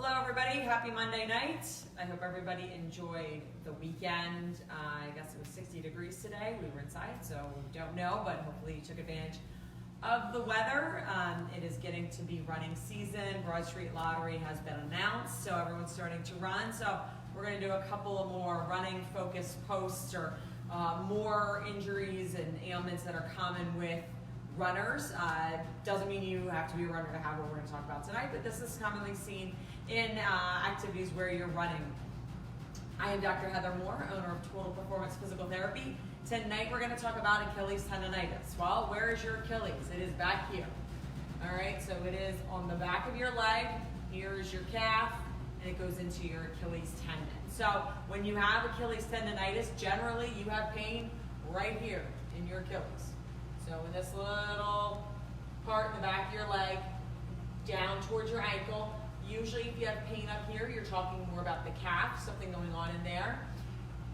Hello everybody, happy Monday night. I hope everybody enjoyed the weekend. I guess it was 60 degrees today. We were inside, so we don't know, but hopefully you took advantage of the weather. It is getting to be running season. Broad Street Lottery has been announced, so everyone's starting to run. So we're going to do a couple of more running focused posts or more injuries and ailments that are common with runners. Doesn't mean you have to be a runner to have what we're going to talk about tonight, but this is commonly seen in activities where you're running. I am Dr. Heather Moore, owner of Total Performance Physical Therapy. Tonight we're going to talk about Achilles tendinitis. Well, where is your Achilles? It is back here. All right, so it is on the back of your leg. Here is your calf, and it goes into your Achilles tendon. So when you have Achilles tendinitis, generally you have pain right here in your Achilles. So in this little part in the back of your leg, down towards your ankle. Usually if you have pain up here, you're talking more about the calf, something going on in there.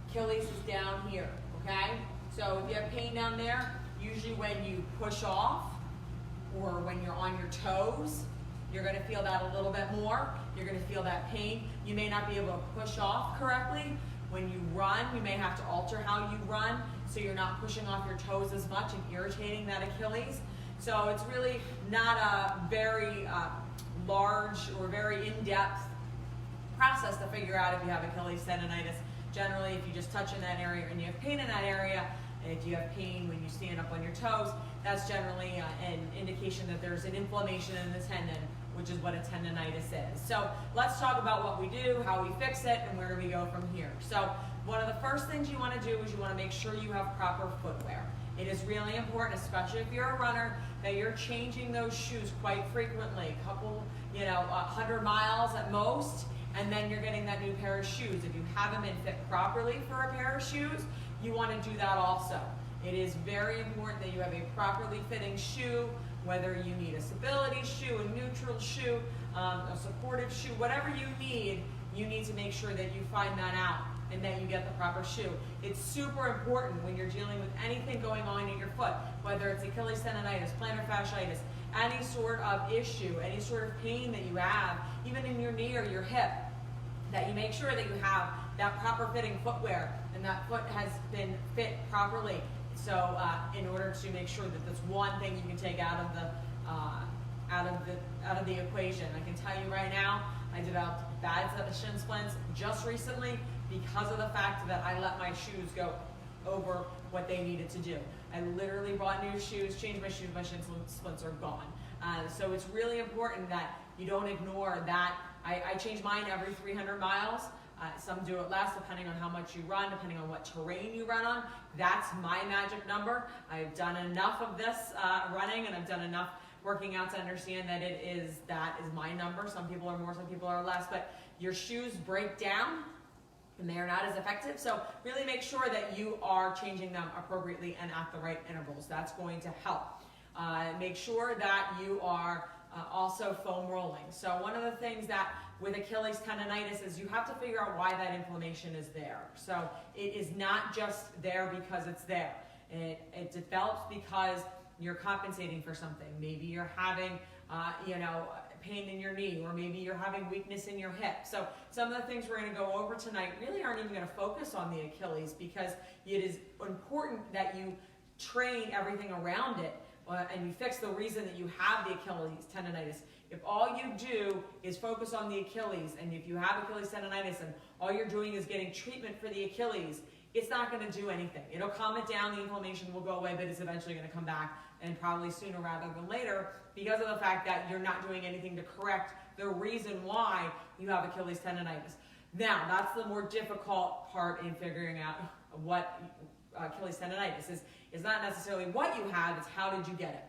Achilles is down here, okay? So if you have pain down there, usually when you push off or when you're on your toes, you're gonna feel that a little bit more. You're gonna feel that pain. You may not be able to push off correctly. When you run, you may have to alter how you run so you're not pushing off your toes as much and irritating that Achilles. So it's really not a very large or very in-depth process to figure out if you have Achilles tendinitis. Generally, if you just touch in that area and you have pain in that area, and if you have pain when you stand up on your toes, that's generally an indication that there's an inflammation in the tendon, which is what a tendinitis is. So let's talk about what we do, how we fix it, and where do we go from here. So one of the first things you want to do is you want to make sure you have proper footwear. It is really important, especially if you're a runner, that you're changing those shoes quite frequently, a couple, 100 miles at most, and then you're getting that new pair of shoes. If you haven't been fit properly for a pair of shoes, you want to do that also. It is very important that you have a properly fitting shoe, whether you need a stability shoe, a neutral shoe, a supportive shoe, whatever you need to make sure that you find that out and that you get the proper shoe. It's super important when you're dealing with anything going on in your foot, whether it's Achilles tendinitis, plantar fasciitis, any sort of issue, any sort of pain that you have, even in your knee or your hip, that you make sure that you have that proper fitting footwear and that foot has been fit properly. So in order to make sure that that's one thing you can take out of the equation. I can tell you right now, I developed bad set of shin splints just recently because of the fact that I let my shoes go over what they needed to do. I literally bought new shoes, changed my shoes, my shin splints are gone. So it's really important that you don't ignore that. I change mine every 300 miles. Some do it less depending on how much you run, depending on what terrain you run on. That's my magic number. I've done enough of this running and I've done enough working out to understand that that is my number. Some people are more, some people are less, but your shoes break down and they are not as effective. So really make sure that you are changing them appropriately and at the right intervals. That's going to help. Make sure that you are also foam rolling. So one of the things that with Achilles tendinitis is you have to figure out why that inflammation is there. So it is not just there because it's there. It develops because you're compensating for something. Maybe you're having pain in your knee, or maybe you're having weakness in your hip. So some of the things we're going to go over tonight really aren't even going to focus on the Achilles because it is important that you train everything around it and you fix the reason that you have the Achilles tendinitis. If all you do is focus on the Achilles, and if you have Achilles tendinitis and all you're doing is getting treatment for the Achilles, it's not going to do anything. It'll calm it down, the inflammation will go away, but it's eventually going to come back, and probably sooner rather than later, because of the fact that you're not doing anything to correct the reason why you have Achilles tendinitis. Now, that's the more difficult part in figuring out what Achilles tendinitis is. It's not necessarily what you have, it's how did you get it.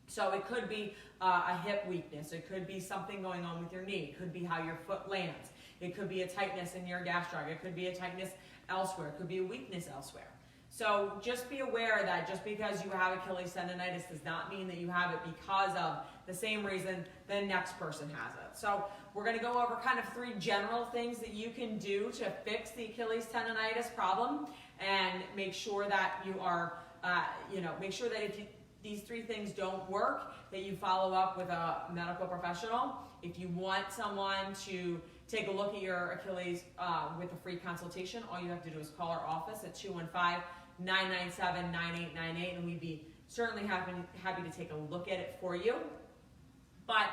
So it could be a hip weakness, it could be something going on with your knee, it could be how your foot lands, it could be a tightness in your gastroc, it could be a tightness elsewhere, it could be a weakness elsewhere. So just be aware that just because you have Achilles tendinitis does not mean that you have it because of the same reason the next person has it. So we're going to go over kind of 3 general things that you can do to fix the Achilles tendinitis problem and make sure that you are, make sure that if these 3 things don't work, that you follow up with a medical professional If you want someone to take a look at your Achilles with a free consultation, all you have to do is call our office at 215-997-9898, and we'd be certainly happy to take a look at it for you. But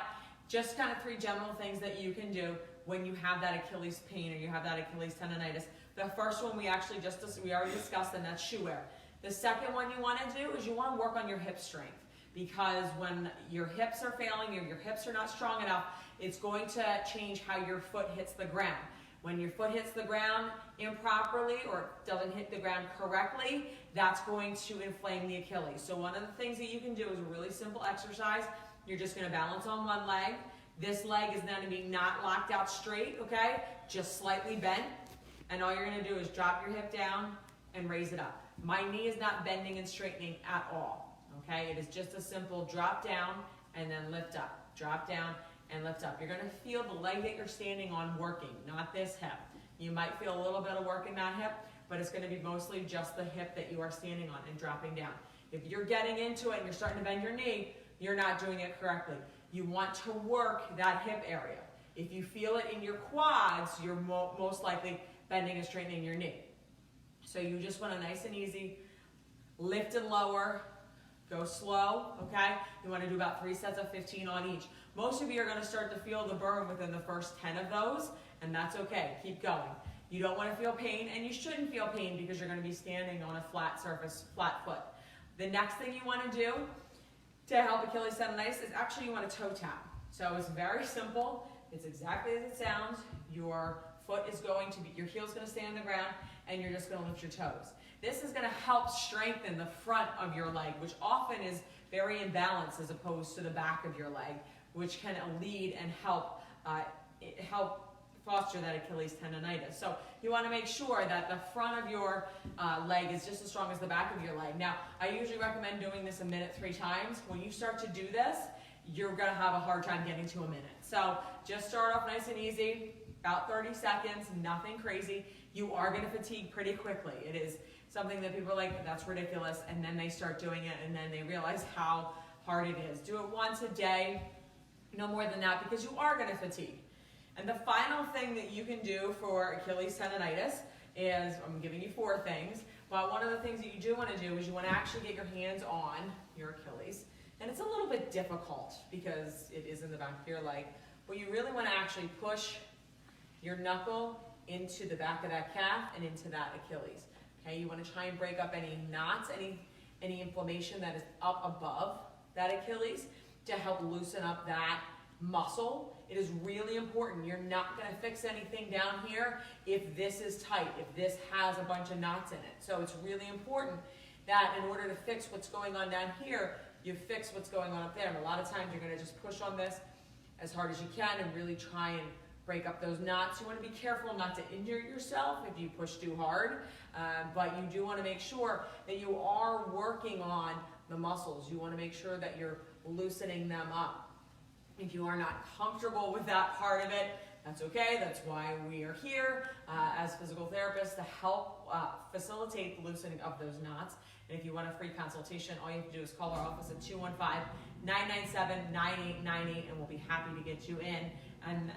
just kind of 3 general things that you can do when you have that Achilles pain or you have that Achilles tendonitis. The first one we already discussed, and that's shoe wear. The second one you want to do is you want to work on your hip strength, because when your hips are failing or your hips are not strong enough, it's going to change how your foot hits the ground. When your foot hits the ground improperly or doesn't hit the ground correctly, that's going to inflame the Achilles. So one of the things that you can do is a really simple exercise. You're just going to balance on one leg. This leg is going to be not locked out straight, okay? Just slightly bent. And all you're going to do is drop your hip down and raise it up. My knee is not bending and straightening at all, okay? It is just a simple drop down and then lift up. Drop down and lift up. You're going to feel the leg that you're standing on working, not this hip. You might feel a little bit of work in that hip, but it's going to be mostly just the hip that you are standing on and dropping down. If you're getting into it and you're starting to bend your knee, you're not doing it correctly. You want to work that hip area. If you feel it in your quads, you're most likely bending and straightening your knee. So you just want to nice and easy, lift and lower, go slow, okay? You want to do about 3 sets of 15 on each. Most of you are going to start to feel the burn within the first 10 of those, and that's okay. Keep going. You don't want to feel pain, and you shouldn't feel pain because you're going to be standing on a flat surface, flat foot. The next thing you want to do to help Achilles tendonitis is actually you want to toe tap. So it's very simple. It's exactly as it sounds. Your foot is going to be, your heel is going to stay on the ground, and you're just going to lift your toes. This is going to help strengthen the front of your leg, which often is very imbalanced as opposed to the back of your leg, which can lead and help foster that Achilles tendonitis. So you want to make sure that the front of your leg is just as strong as the back of your leg. Now, I usually recommend doing this a minute 3 times. When you start to do this, you're going to have a hard time getting to a minute. So just start off nice and easy, about 30 seconds, nothing crazy. You are going to fatigue pretty quickly. It is something that people are like, that's ridiculous, and then they start doing it, and then they realize how hard it is. Do it once a day, no more than that, because you are going to fatigue. And the final thing that you can do for Achilles tendonitis is, I'm giving you 4 things, but one of the things that you do want to do is you want to actually get your hands on your Achilles. And it's a little bit difficult because it is in the back of your leg, but you really want to actually push your knuckle into the back of that calf and into that Achilles. Okay, you want to try and break up any knots, any inflammation that is up above that Achilles to help loosen up that muscle. It is really important. You're not going to fix anything down here if this is tight, if this has a bunch of knots in it. So it's really important that in order to fix what's going on down here, you fix what's going on up there. And a lot of times you're going to just push on this as hard as you can and really try and break up those knots. You want to be careful not to injure yourself if you push too hard, but you do want to make sure that you are working on the muscles. You want to make sure that you're loosening them up. If you are not comfortable with that part of it, that's okay. That's why we are here as physical therapists to help facilitate the loosening of those knots. And if you want a free consultation, all you have to do is call our office at 215-997-9898, and we'll be happy to get you in and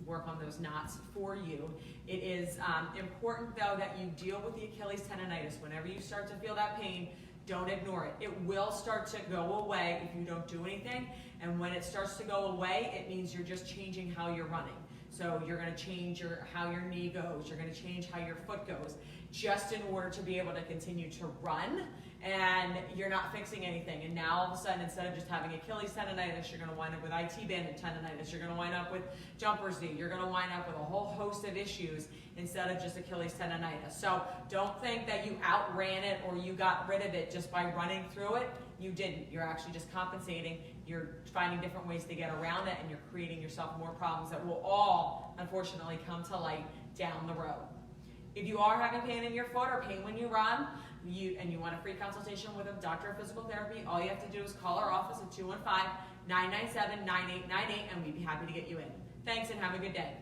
work on those knots for you. It is important, though, that you deal with the Achilles tendonitis. Whenever you start to feel that pain, don't ignore it. It will start to go away if you don't do anything. And when it starts to go away, it means you're just changing how you're running. So you're going to change how your knee goes. You're going to change how your foot goes, just in order to be able to continue to run. And you're not fixing anything. And now all of a sudden, instead of just having Achilles tendonitis, you're going to wind up with IT banded tendonitis. You're going to wind up with jumper's knee. You're going to wind up with a whole host of issues instead of just Achilles tendonitis. So don't think that you outran it or you got rid of it just by running through it. You didn't. You're actually just compensating. You're finding different ways to get around it, and you're creating yourself more problems that will all, unfortunately, come to light down the road. If you are having pain in your foot or pain when you run, and you want a free consultation with a doctor of physical therapy, all you have to do is call our office at 215-997-9898, and we'd be happy to get you in. Thanks, and have a good day.